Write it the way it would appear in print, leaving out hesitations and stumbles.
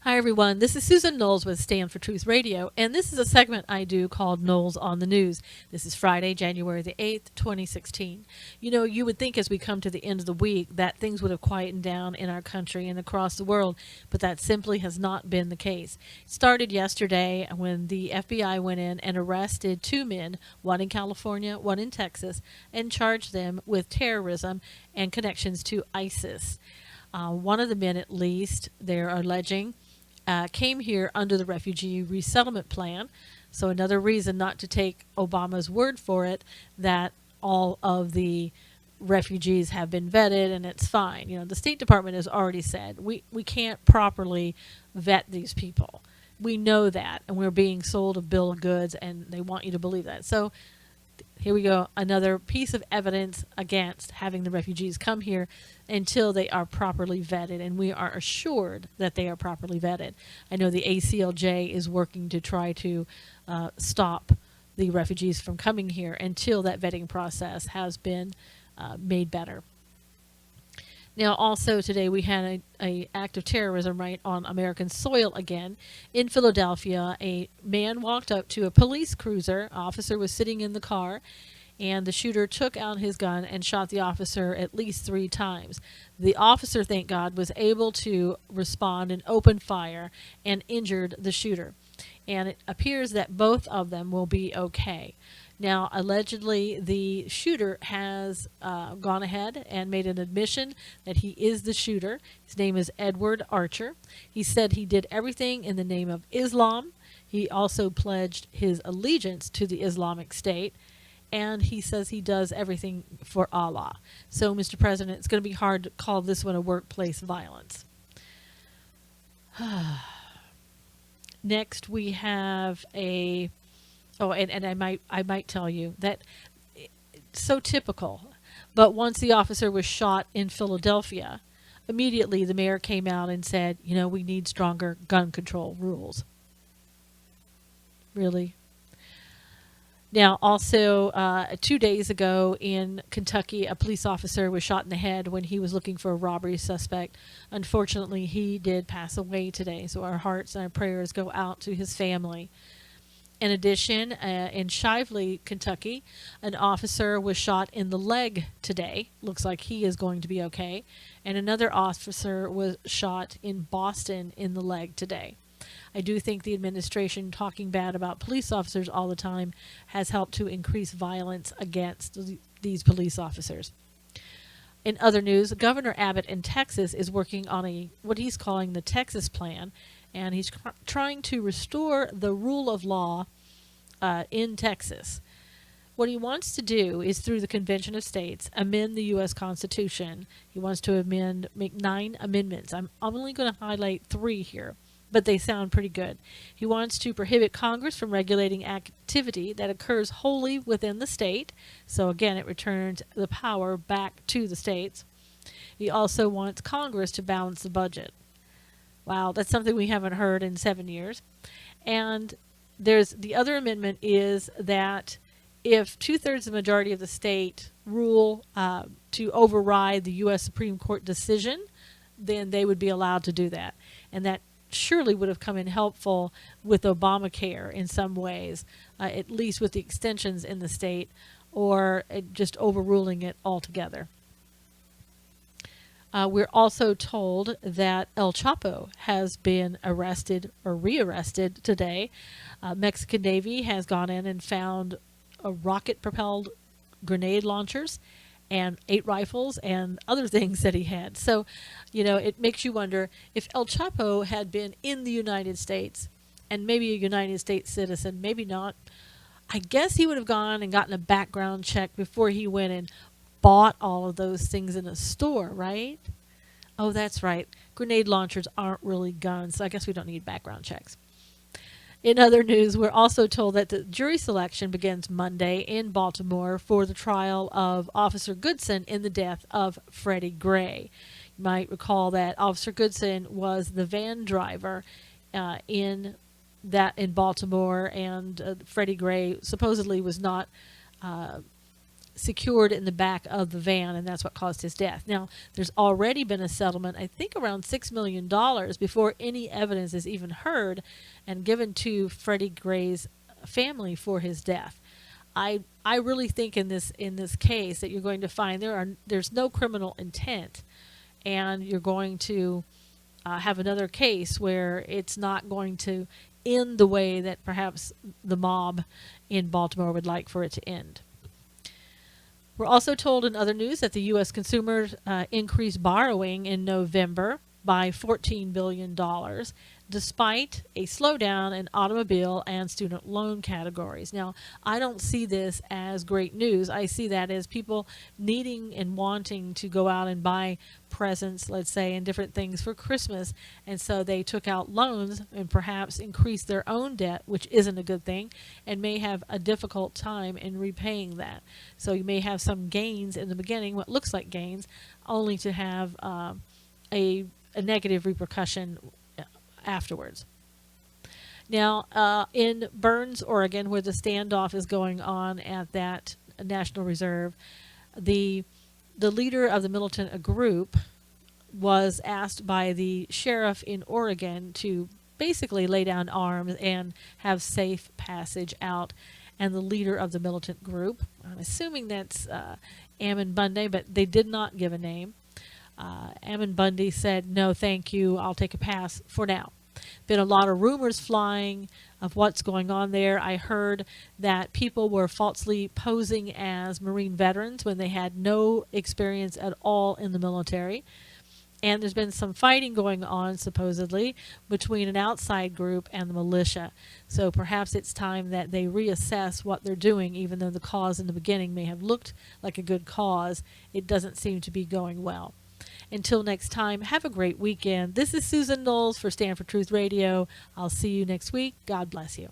Hi, everyone. This is Susan Knowles with Stand for Truth Radio, and this is a segment I do called Knowles on the News. This is Friday, January the 8th, 2016. You know, you would think as we come to the end of the week that things would have quietened down in our country and across the world, but that simply has not been the case. It started yesterday when the FBI went in and arrested two men, one in California, one in Texas, and charged them with terrorism and connections to ISIS. One of the men, at least, they're alleging, came here under the refugee resettlement plan. So another reason not to take Obama's word for it that all of the refugees have been vetted and it's fine. You know, the State Department has already said we can't properly vet these people. We know that, and we're being sold a bill of goods, and they want you to believe that. So here we go, another piece of evidence against having the refugees come here until they are properly vetted, and we are assured that they are properly vetted. I know the ACLJ is working to try to stop the refugees from coming here until that vetting process has been made better. Now, also today we had a act of terrorism right on American soil again. In Philadelphia, a man walked up to a police cruiser. Officer was sitting in the car, and the shooter took out his gun and shot the officer at least 3 times. The officer, thank God, was able to respond and open fire and injured the shooter. And it appears that both of them will be okay. Now, allegedly, the shooter has gone ahead and made an admission that he is the shooter. His name is Edward Archer. He said he did everything in the name of Islam. He also pledged his allegiance to the Islamic State. And he says he does everything for Allah. So, Mr. President, it's going to be hard to call this one a workplace violence. Next, we have a... Oh, and I might tell you that it's so typical. But once the officer was shot in Philadelphia, immediately the mayor came out and said, you know, we need stronger gun control rules. Really? Now, also, 2 days ago in Kentucky, a police officer was shot in the head when he was looking for a robbery suspect. Unfortunately, he did pass away today, so our hearts and our prayers go out to his family. In addition, in Shively, Kentucky, an officer was shot in the leg today. Looks like he is going to be okay. And another officer was shot in Boston in the leg today. I do think the administration talking bad about police officers all the time has helped to increase violence against these police officers. In other news, Governor Abbott in Texas is working on what he's calling the Texas Plan, and he's trying to restore the rule of law in Texas. What he wants to do is, through the Convention of States, amend the U.S. Constitution. He wants to make 9 amendments. I'm only going to highlight 3 here, but they sound pretty good. He wants to prohibit Congress from regulating activity that occurs wholly within the state. So again, it returns the power back to the states. He also wants Congress to balance the budget. Wow, that's something we haven't heard in 7 years. And there's the other amendment is that if 2/3 the majority of the state rule to override the U.S. Supreme Court decision, then they would be allowed to do that. And that surely would have come in helpful with Obamacare in some ways, at least with the extensions in the state, or just overruling it altogether. We're also told that El Chapo has been arrested or rearrested today. Mexican Navy has gone in and found rocket-propelled grenade launchers and 8 rifles and other things that he had. So, you know, it makes you wonder if El Chapo had been in the United States and maybe a United States citizen, maybe not, I guess he would have gone and gotten a background check before he went and bought all of those things in a store, right? Oh, that's right. Grenade launchers aren't really guns, so I guess we don't need background checks. In other news, we're also told that the jury selection begins Monday in Baltimore for the trial of Officer Goodson in the death of Freddie Gray. You might recall that Officer Goodson was the van driver in Baltimore, and Freddie Gray supposedly was not secured in the back of the van, and that's what caused his death. Now, there's already been a settlement, I think around $6 million before any evidence is even heard and given to Freddie Gray's family for his death. I really think in this case that you're going to find there's no criminal intent, and you're going to have another case where it's not going to end the way that perhaps the mob in Baltimore would like for it to end. We're also told in other news that the U.S. consumers increased borrowing in November by $14 billion, despite a slowdown in automobile and student loan categories. Now, I don't see this as great news. I see that as people needing and wanting to go out and buy presents, let's say, and different things for Christmas, and so they took out loans and perhaps increased their own debt, which isn't a good thing, and may have a difficult time in repaying that. So you may have some gains in the beginning, what looks like gains, only to have a negative repercussion afterwards. Now, in Burns, Oregon, where the standoff is going on at that National Reserve, the leader of the militant group was asked by the sheriff in Oregon to basically lay down arms and have safe passage out. And the leader of the militant group, I'm assuming that's Ammon Bundy, but they did not give a name. Ammon Bundy said, "No, thank you. I'll take a pass for now." Been a lot of rumors flying of what's going on there. I heard that people were falsely posing as Marine veterans when they had no experience at all in the military. And there's been some fighting going on, supposedly, between an outside group and the militia. So perhaps it's time that they reassess what they're doing, even though the cause in the beginning may have looked like a good cause. It doesn't seem to be going well. Until next time, have a great weekend. This is Susan Knowles for Stand for Truth Radio. I'll see you next week. God bless you.